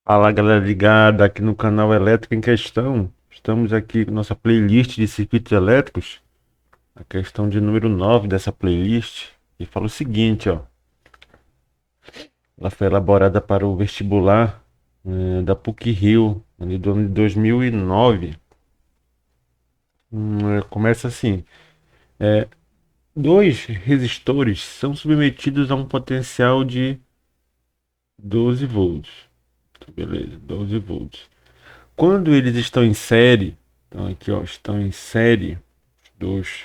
Fala galera ligada aqui no canal Elétrico em Questão. Estamos aqui com nossa playlist de circuitos elétricos, a questão de número 9 dessa playlist. E fala o seguinte, ó. Ela foi elaborada para o vestibular da PUC-Rio, ali do ano de 2009. Começa assim. Dois resistores são submetidos a um potencial de 12 volts. Beleza, 12 volts. Quando eles estão em série, então aqui ó, estão em série, dos,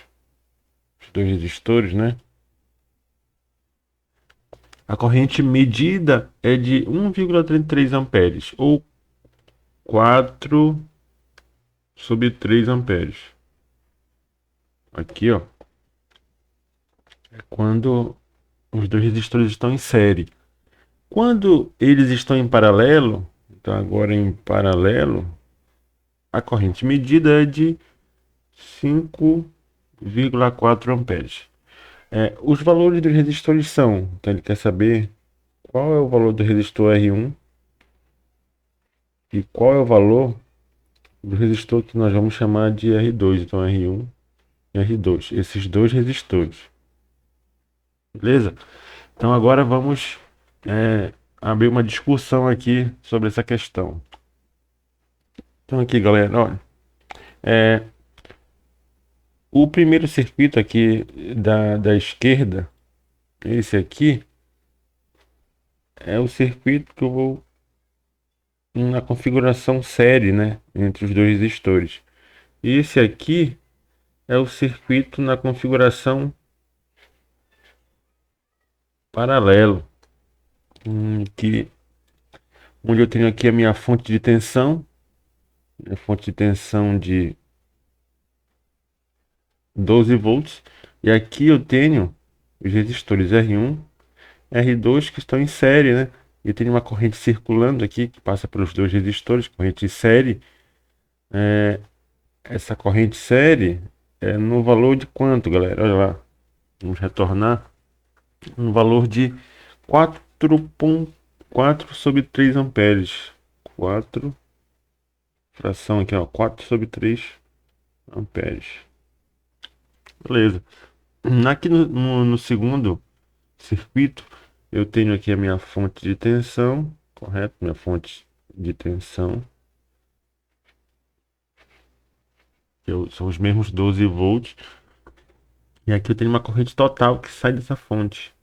os dois resistores, né? A corrente medida é de 1,33 amperes ou 4 sobre 3 amperes. Aqui, ó, é quando os dois resistores estão em série. Quando eles estão em paralelo, então agora em paralelo, a corrente medida é de 5,4 amperes. Os valores dos resistores são, então ele quer saber qual é o valor do resistor R1 e qual é o valor do resistor que nós vamos chamar de R2, então R1 e R2, esses dois resistores, beleza? Então agora vamos abrir uma discussão aqui sobre essa questão. Então aqui, galera, olha, é, o primeiro circuito aqui da esquerda, esse aqui, é o circuito que eu vou na configuração série, né, entre os dois resistores. E esse aqui é o circuito na configuração paralelo, que onde eu tenho aqui a minha fonte de tensão, a fonte de tensão de 12 volts, e aqui eu tenho os resistores R1, R2 que estão em série, né? E tem uma corrente circulando aqui que passa pelos dois resistores, corrente em série. Essa corrente série é no valor de quanto, galera? Olha lá, vamos retornar no valor de 4,4 sobre 3 amperes. 4, fração aqui, ó, 4 sobre 3 amperes. Beleza. Aqui no segundo circuito, eu tenho aqui a minha fonte de tensão, correto? Minha fonte de tensão, são os mesmos 12 volts. E aqui eu tenho uma corrente total que sai dessa fonte,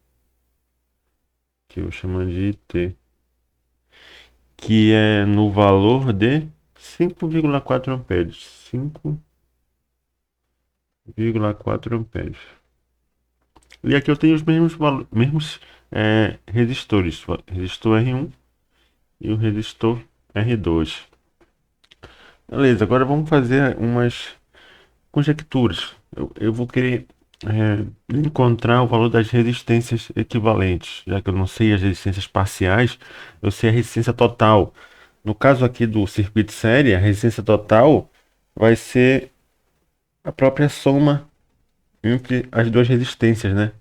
que eu chamo de T, que é no valor de 5,4 amperes. 5,4 amperes. E aqui eu tenho os mesmos resistores, o resistor R1 e o resistor R2. Beleza, agora vamos fazer umas conjecturas. Eu vou querer encontrar o valor das resistências equivalentes, já que eu não sei as resistências parciais, eu sei a resistência total. No caso aqui do circuito série, a resistência total vai ser a própria soma entre as duas resistências, né?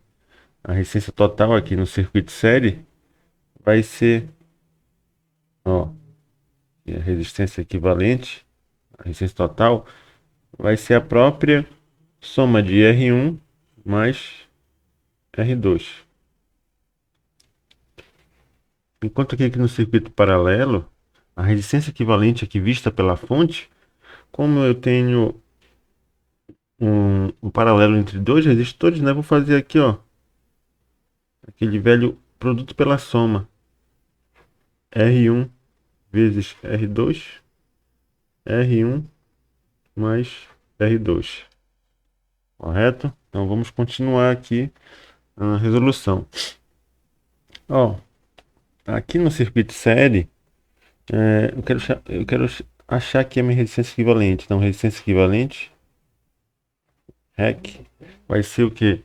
A resistência total aqui no circuito série vai ser, ó, e a resistência equivalente, a resistência total, vai ser a própria soma de R1 mais R2. Enquanto que aqui no circuito paralelo, a resistência equivalente aqui vista pela fonte, como eu tenho um paralelo entre dois resistores, né? Vou fazer aqui, ó, aquele velho produto pela soma. R1 vezes R2, R1 mais R2. Correto? Então vamos continuar aqui a resolução. Ó, aqui no circuito série, eu quero achar aqui a minha resistência equivalente. Então, resistência equivalente, REC, vai ser o quê?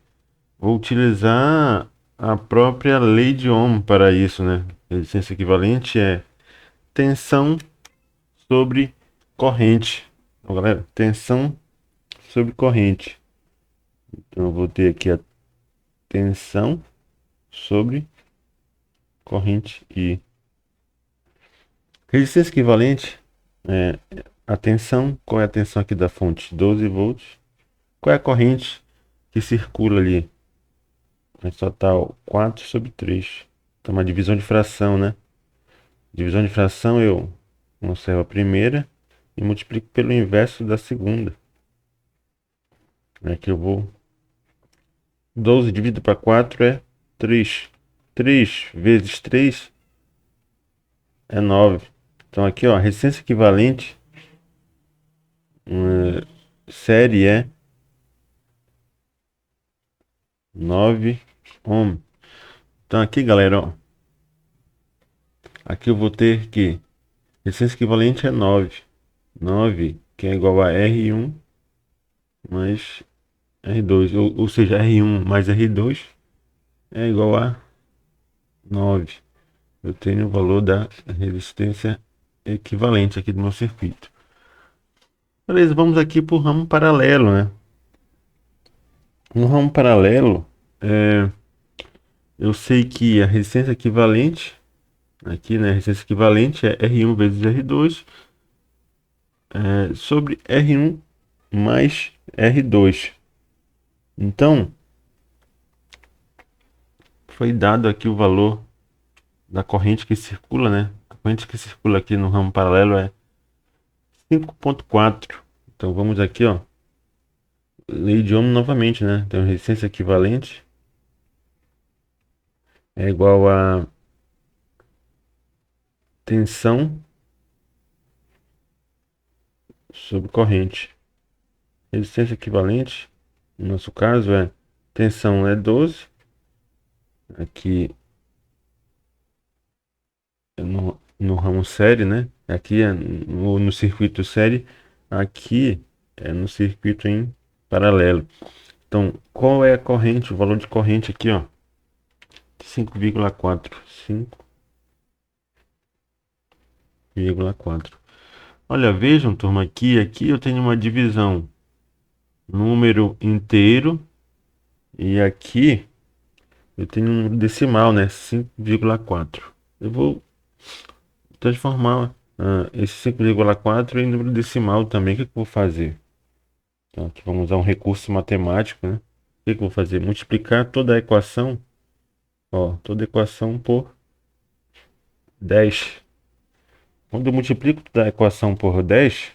Vou utilizar a própria lei de Ohm para isso, né? Resistência equivalente é tensão sobre corrente. Então, galera, tensão sobre corrente. Então, eu vou ter aqui a tensão sobre corrente I. Resistência equivalente é a tensão. Qual é a tensão aqui da fonte? 12 volts. Qual é a corrente que circula ali? É total 4 sobre 3. Então, uma divisão de fração, né? Divisão de fração eu conservo a primeira e multiplico pelo inverso da segunda. Aqui eu vou 12 dividido para 4 é 3. 3 vezes 3 é 9. Então aqui, ó, a resistência equivalente série é 9 ohm. Então aqui, galera, ó, aqui eu vou ter que resistência equivalente é 9. 9, que é igual a R1 mais R2, ou seja, R1 mais R2 é igual a 9. Eu tenho o valor da resistência equivalente aqui do meu circuito. Beleza, vamos aqui para o ramo paralelo, né? No ramo paralelo, eu sei que a resistência equivalente, aqui, né? A resistência equivalente é R1 vezes R2 sobre R1 mais R2. Então, foi dado aqui o valor da corrente que circula, né? A corrente que circula aqui no ramo paralelo é 5,4. Então, vamos aqui, ó. Lei de Ohm novamente, né? Então, resistência equivalente é igual a tensão sobre corrente. Resistência equivalente, no nosso caso, é tensão é 12. Aqui no ramo série, né? Aqui é no circuito série. Aqui é no circuito em paralelo. Então, qual é a corrente? O valor de corrente aqui, ó. 5,4. 5,4. Olha, vejam, turma, aqui eu tenho uma divisão número inteiro e aqui eu tenho um decimal, né? 5,4. Eu vou transformar esse 5,4 em número decimal também. O que que eu vou fazer? Então, aqui vamos usar um recurso matemático, né? O que que eu vou fazer? Multiplicar toda a equação, ó, toda a equação por 10. Quando eu multiplico toda a equação por 10,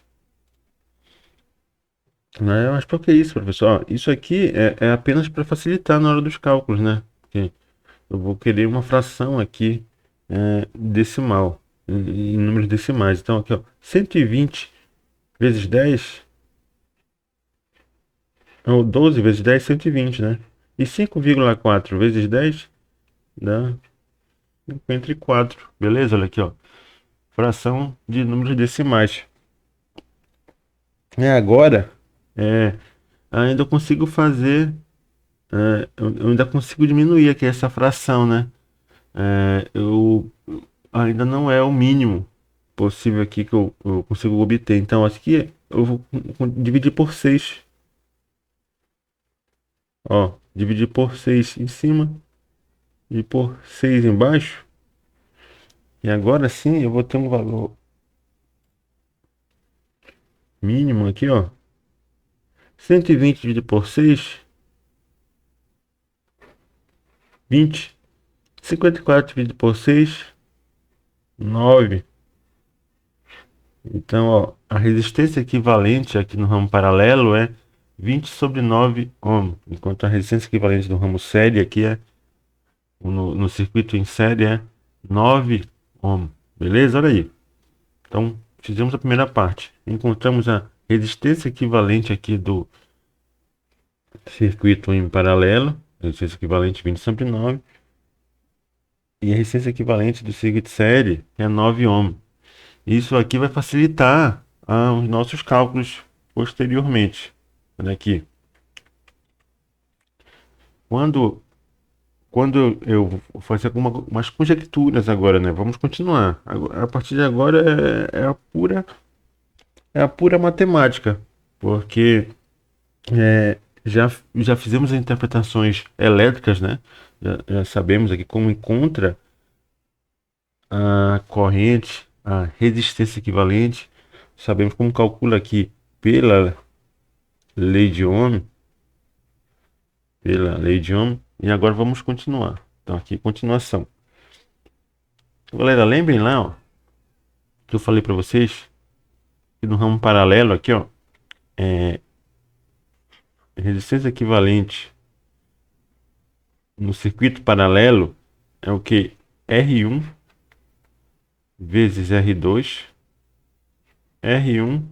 né? Mas por que isso, professor? Ó, isso aqui é apenas para facilitar na hora dos cálculos, né? Porque eu vou querer uma fração aqui decimal, em números decimais. Então, aqui, ó, 120 vezes 10, ou 12 vezes 10, 120, né? E 5,4 vezes 10 dá 54, beleza? Olha aqui, ó, fração de números decimais. Agora, é, ainda consigo fazer, eu ainda consigo diminuir aqui essa fração, né? Eu ainda não é o mínimo possível aqui que eu consigo obter. Então, aqui eu vou dividir por 6. Ó, dividir por 6 em cima e por 6 embaixo. E agora sim eu vou ter um valor mínimo aqui, ó. 120 dividido por 6, 20. 54 dividido por 6, 9. Então, ó, a resistência equivalente aqui no ramo paralelo é 20 sobre 9 ohm, enquanto a resistência equivalente do ramo série aqui no circuito em série é 9 ohm. Beleza? Olha aí. Então, fizemos a primeira parte. Encontramos a resistência equivalente aqui do circuito em paralelo, resistência equivalente 20 sobre 9, e a resistência equivalente do circuito série é 9 ohm. Isso aqui vai facilitar os nossos cálculos posteriormente. Olha aqui. Quando, quando eu vou fazer algumas conjecturas agora, né? Vamos continuar. A partir de agora é a pura matemática, porque já fizemos as interpretações elétricas, né? Já sabemos aqui como encontra a corrente a resistência equivalente. Sabemos como calcula aqui pela lei de Ohm, e agora vamos continuar. Então aqui, continuação. Galera, lembrem lá, ó, que eu falei para vocês que no ramo paralelo aqui, ó, resistência equivalente no circuito paralelo é o que? R1 vezes R2, R1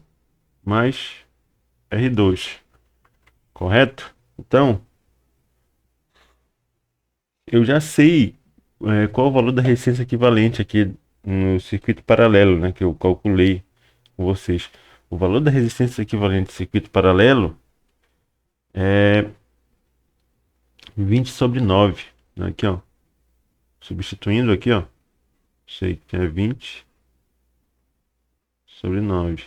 mais R2, correto? Então, eu já sei qual o valor da resistência equivalente aqui no circuito paralelo, né, que eu calculei com vocês. O valor da resistência equivalente do circuito paralelo é 20/9. Aqui, ó. Substituindo aqui, ó. Sei que é 20/9.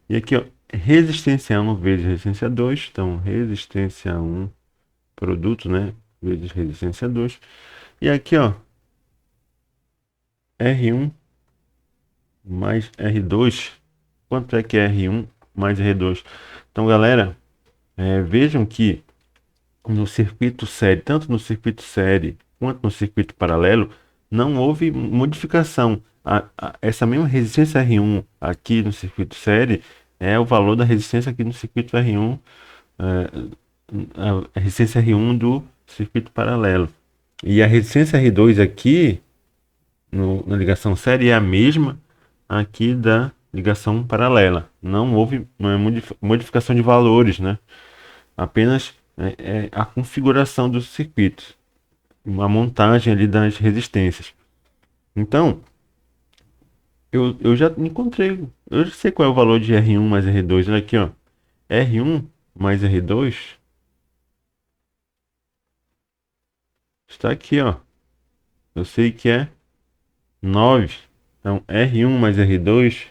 E aqui, ó. Resistência 1 vezes resistência 2. Então, resistência 1, produto, né? Vezes resistência 2. E aqui, ó. R1 mais R2. Quanto é que é R1 mais R2? Então, galera, vejam que no circuito série, tanto no circuito série quanto no circuito paralelo, não houve modificação. Essa mesma resistência R1 aqui no circuito série é o valor da resistência aqui no circuito R1, a resistência R1 do circuito paralelo. E a resistência R2 aqui na ligação série é a mesma aqui da ligação paralela. Não houve modificação de valores, né? Apenas a configuração dos circuitos, uma montagem ali das resistências. Então, eu já encontrei, eu já sei qual é o valor de R1 mais R2. Olha aqui, ó. R1 mais R2 está aqui, ó. Eu sei que é 9. Então, R1 mais R2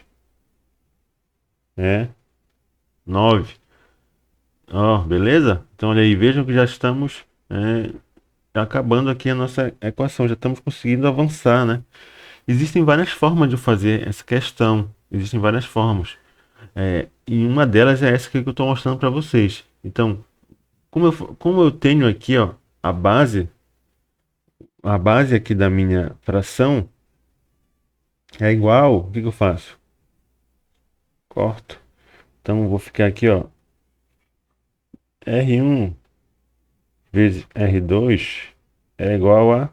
é 9. Ó, beleza? Então, olha aí, vejam que já estamos acabando aqui a nossa equação. Já estamos conseguindo avançar, né? Existem várias formas de fazer essa questão. Existem várias formas. E uma delas é essa que eu estou mostrando para vocês. Então, como eu tenho aqui, ó, a base aqui da minha fração é igual, o que que eu faço? Corto. Então, eu vou ficar aqui, ó, R1 vezes R2 é igual a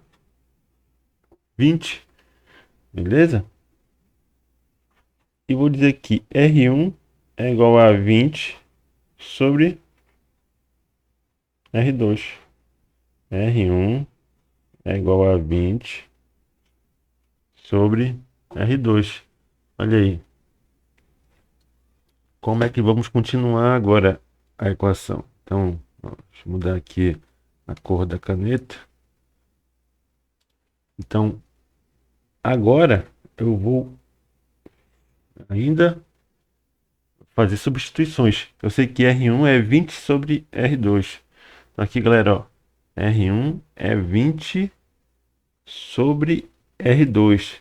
20, beleza? E vou dizer que R1 é igual a 20 sobre R2. R1 é igual a 20 sobre R2. Olha aí. Como é que vamos continuar agora a equação? Então, ó, deixa eu mudar aqui a cor da caneta. Então, agora eu vou ainda fazer substituições. Eu sei que R1 é 20 sobre R2. Então aqui, galera, ó, R1 é 20 sobre R2.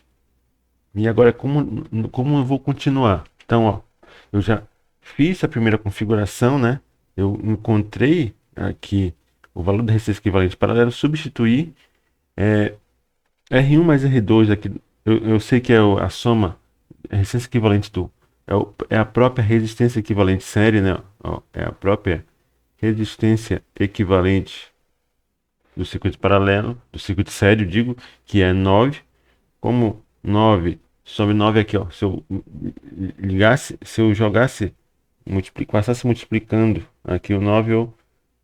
E agora, como eu vou continuar? Então, ó, eu já fiz a primeira configuração, né? Eu encontrei aqui o valor da resistência equivalente paralela, substituí R1 mais R2 aqui. Eu sei que é a soma, a resistência equivalente é a própria resistência equivalente série, né? Ó, é a própria resistência equivalente do circuito paralelo, do circuito sério, digo, que é 9. Como 9 sobre 9 aqui, ó. Se eu ligasse, se eu jogasse, passasse multiplicando aqui o 9, eu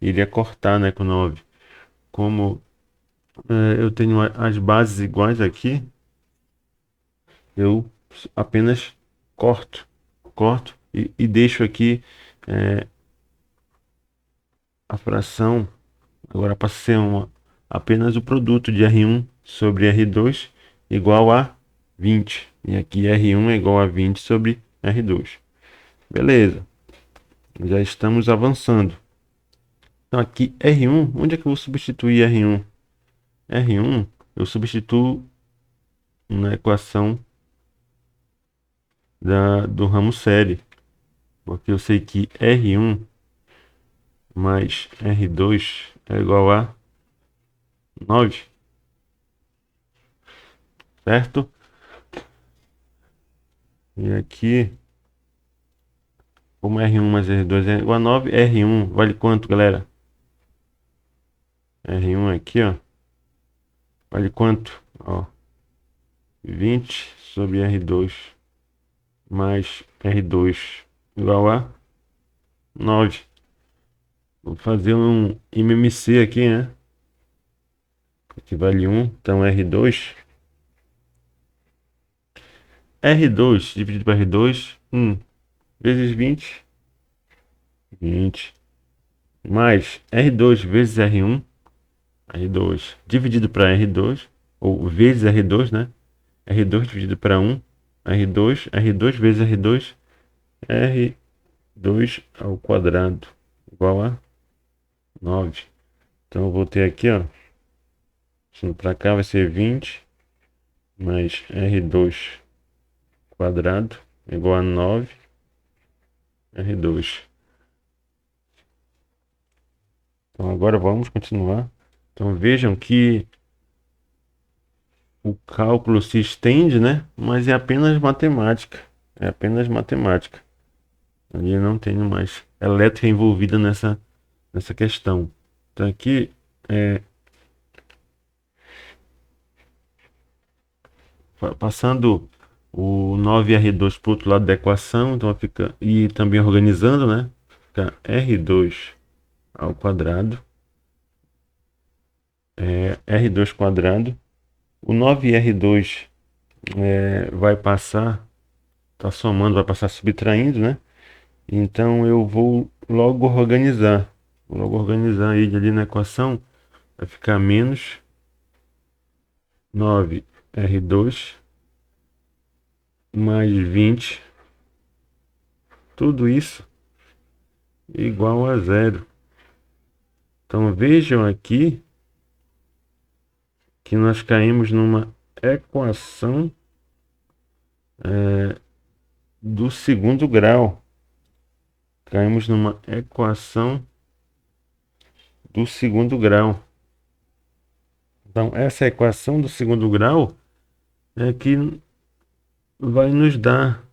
iria cortar, né, com 9. Como eu tenho as bases iguais aqui, eu apenas corto e deixo aqui a fração. Agora passa a ser apenas o produto de R1 sobre R2 igual a 20. E aqui R1 é igual a 20 sobre R2. Beleza. Já estamos avançando. Então aqui R1, onde é que eu vou substituir R1? R1 eu substituo na equação do ramo série. Porque eu sei que R1 mais R2 é igual a 9, certo? E aqui, como R1 mais R2 é igual a 9, R1 vale quanto, galera? R1 aqui, ó, vale quanto? Ó, 20 sobre R2 mais R2 igual a 9. Vou fazer um MMC aqui, né? Aqui vale 1, então R2 dividido por R2, 1 vezes 20, 20, mais R2 vezes R1, R2 dividido para R2, ou vezes R2, né? R2 dividido para 1, R2 vezes R2, R2 ao quadrado, igual a 9. Então eu vou ter aqui, ó, indo para cá vai ser 20, mais R2 quadrado, igual a 9, R2. Então agora vamos continuar. Então vejam que o cálculo se estende, né? Mas é apenas matemática. É apenas matemática. Ali não tem mais elétrica envolvida nessa questão. Então aqui, passando o 9R2 para o outro lado da equação, então fica, e também organizando, né? Fica R2 ao quadrado, R2 quadrado. O 9R2 vai passar, tá somando, vai passar subtraindo, né? Então eu vou logo organizar. Vou logo organizar ele ali na equação. Vai ficar menos 9R2 mais 20. Tudo isso igual a zero. Então vejam aqui que nós caímos numa equação do segundo grau. Caímos numa equação do segundo grau. Então essa equação do segundo grau é que vai nos dar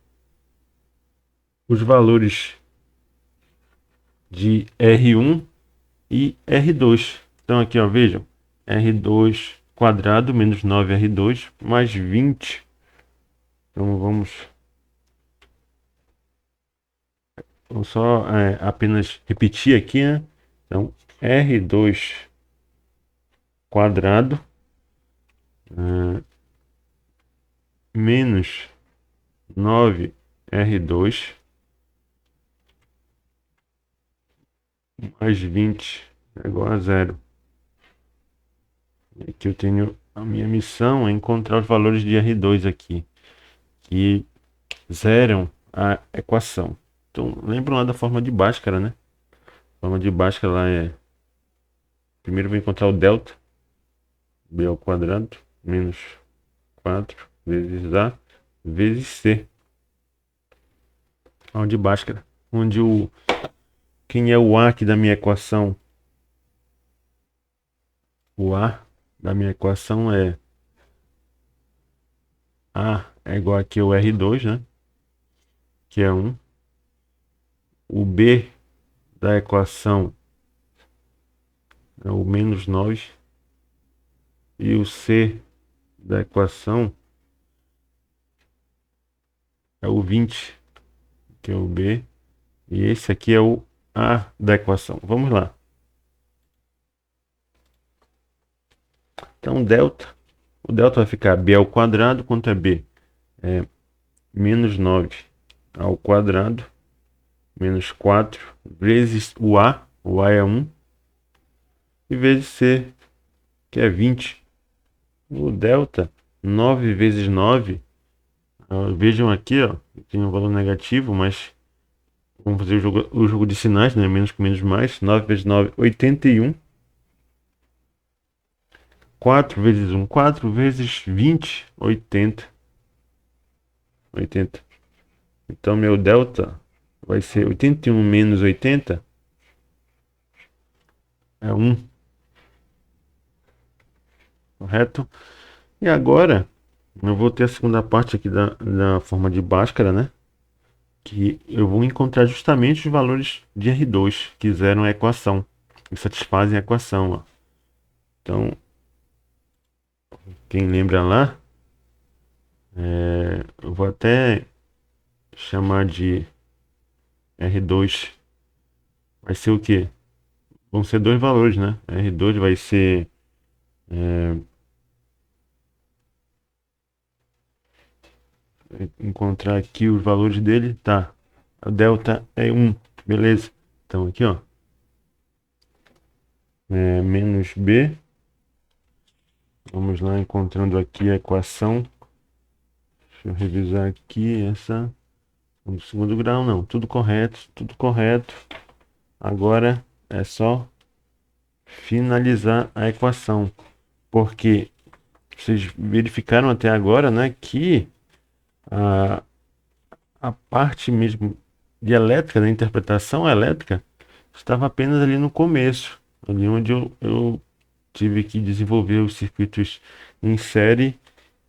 os valores de R1 e R2. Então aqui, ó, vejam, R2 quadrado menos 9R2 mais 20. Então vamos só apenas repetir aqui, né? Então R2 quadrado menos 9R2 mais 20 é igual a zero. Aqui eu tenho a minha missão é encontrar os valores de R2 aqui, que zeram a equação. Então, lembram lá da forma de Bhaskara, né? A forma de Bhaskara lá é... Primeiro eu vou encontrar o delta, B ao quadrado, menos 4 vezes A, vezes C. Forma de Bhaskara. Onde quem é o A aqui da minha equação? O A da minha equação é... A é igual aqui ao R2, né? Que é 1. O B da equação é o menos 9. E o C da equação é o 20, que é o B. E esse aqui é o A da equação. Vamos lá. Então, o delta vai ficar B ao quadrado. Quanto é B? É menos 9 ao quadrado, menos 4, vezes o A é 1, e vezes C, que é 20. O delta, 9 vezes 9, vejam aqui, ó, tem um valor negativo, mas vamos fazer o jogo de sinais, né? Menos com menos mais. 9 vezes 9, 81. 4 vezes 1, 4 vezes 20, 80. 80. Então, meu delta vai ser 81 menos 80 é 1, correto? E agora, eu vou ter a segunda parte aqui da forma de Bhaskara, né? Que eu vou encontrar justamente os valores de R2 que zeram a equação, que satisfazem a equação, ó. Então, quem lembra lá, eu vou até chamar de R2. Vai ser o quê? Vão ser dois valores, né? R2 vai ser encontrar aqui os valores dele, tá? O delta é 1, beleza? Então aqui, ó, menos B. Vamos lá, encontrando aqui a equação. Deixa eu revisar aqui essa. No segundo grau, não. Tudo correto, tudo correto. Agora é só finalizar a equação. Porque vocês verificaram até agora, né, que a, a parte mesmo de elétrica, da interpretação elétrica, estava apenas ali no começo, ali onde eu tive que desenvolver os circuitos em série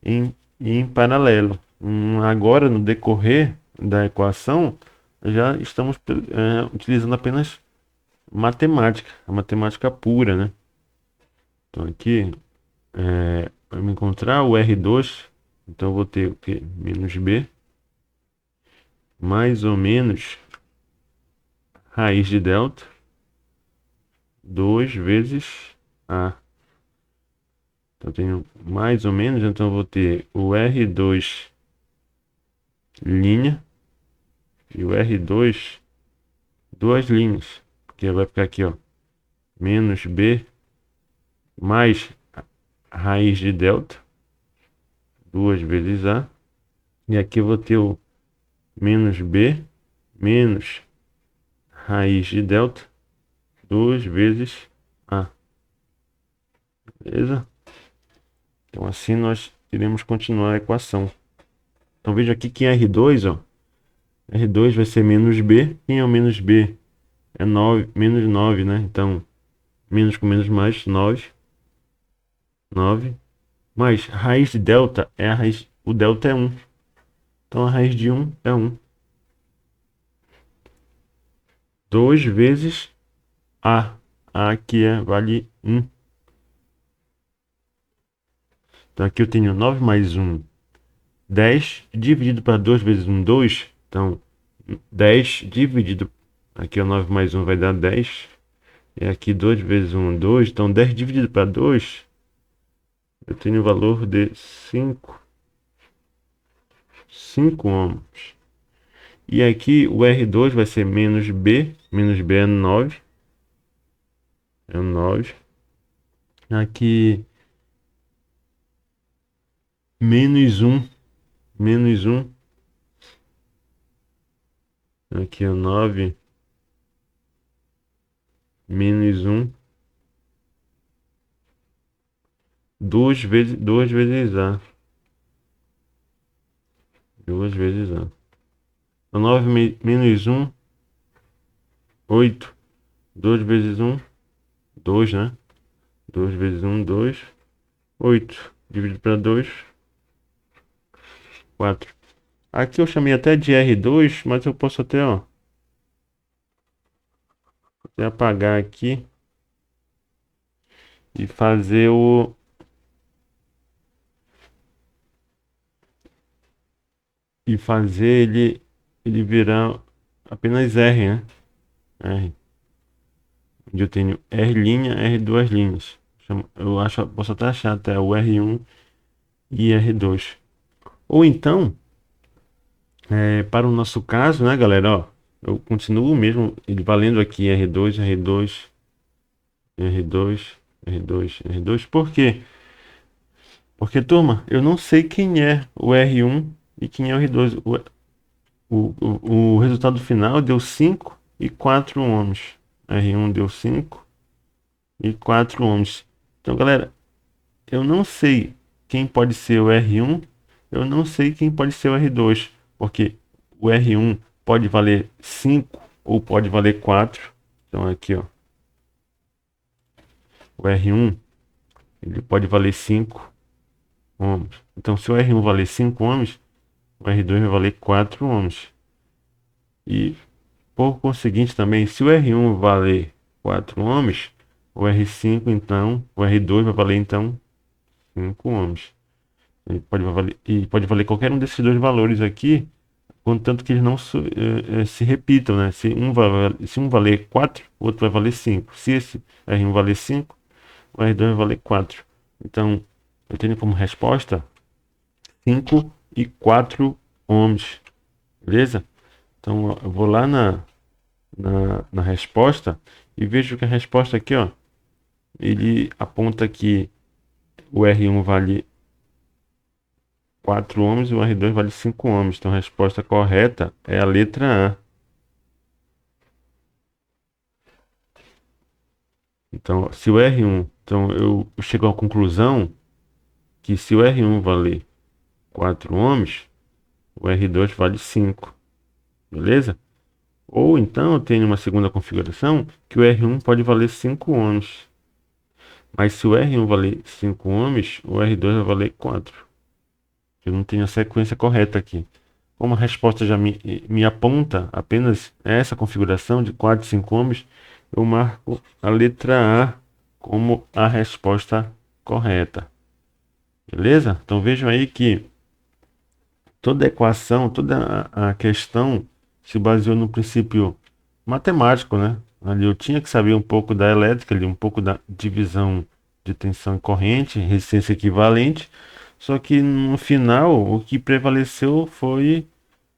e em paralelo. Agora, no decorrer da equação, já estamos utilizando apenas matemática, a matemática pura, né? Então aqui, para me encontrar o R2, então eu vou ter o quê? Menos B, mais ou menos raiz de delta, 2 vezes A. Então eu tenho mais ou menos, então eu vou ter o R2 linha e o R2 duas linhas, que vai ficar aqui, ó, menos B mais raiz de delta, 2 vezes A, e aqui eu vou ter o menos B menos raiz de delta, 2 vezes A, beleza? Então assim nós iremos continuar a equação. Então veja aqui que R2, ó, R2 vai ser menos B, quem é o menos B? É 9, menos 9, né? Então, menos com menos mais, 9. 9. Mas raiz de delta é a raiz. O delta é 1. Então a raiz de 1 é 1. 2 vezes A. A aqui vale 1. Então aqui eu tenho 9 mais 1, 10. Dividido para 2 vezes 1, 2. Então 10 dividido. Aqui o 9 mais 1 vai dar 10. E aqui 2 vezes 1, 2. Então 10 dividido para 2. Eu tenho o valor de 5 ohms. E aqui o R2 vai ser menos B. Menos B é 9. É 9. Aqui menos 1. Menos 1. Aqui é 9. Menos 1. 2 vezes A. 2 vezes A. Então 9 menos 1. 8. 2 vezes 1. 2, né? 2 vezes 1, 2. 8. Dividido para 2. 4. Aqui eu chamei até de R2, mas eu posso até, ó, até apagar aqui e fazer ele virar apenas R, né? R. Onde eu tenho R', R duas linhas. Eu acho, posso até achar até o R1 e R2. Ou então, para o nosso caso, né, galera, ó, eu continuo mesmo ele valendo aqui R2, R2, R2, R2, R2. Por quê? Porque, turma, eu não sei quem é o R1 e quem é o R2. O resultado final deu 5 e 4 ohms. R1 deu 5 e 4 ohms. Então, galera, eu não sei quem pode ser o R1, eu não sei quem pode ser o R2, porque o R1 pode valer 5 ou pode valer 4. Então aqui, ó, o R1 ele pode valer 5 ohms. Então se o R1 valer 5 ohms, o R2 vai valer 4 ohms. E por conseguinte também, se o R1 valer 4 ohms, o R5 então, o R2 vai valer então 5 ohms. E pode valer qualquer um desses dois valores aqui, contanto que eles não se repitam, né? Se um valer 4, o outro vai valer 5. Se esse R1 valer 5, o R2 vai valer 4. Então, eu tenho como resposta 5 e 4 ohms, beleza? Então, ó, eu vou lá na resposta e vejo que a resposta aqui, ó, ele aponta que o R1 vale 4 ohms e o R2 vale 5 ohms. Então a resposta correta é a letra A. Então, se o R1, então eu chego à conclusão que se o R1 valer 4 ohms, o R2 vale 5, beleza? Ou então eu tenho uma segunda configuração que o R1 pode valer 5 ohms. Mas se o R1 valer 5 ohms, o R2 vai valer 4. Eu não tenho a sequência correta aqui. Como a resposta já me aponta apenas essa configuração de 4 e 5 ohms, eu marco a letra A como a resposta correta. Beleza? Então vejam aí que toda a equação, toda a questão se baseou no princípio matemático, né? Ali eu tinha que saber um pouco da elétrica, ali, um pouco da divisão de tensão e corrente, resistência equivalente. Só que no final o que prevaleceu foi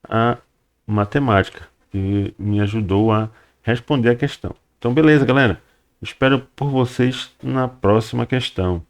a matemática, que me ajudou a responder a questão. Então, beleza, galera. Espero por vocês na próxima questão.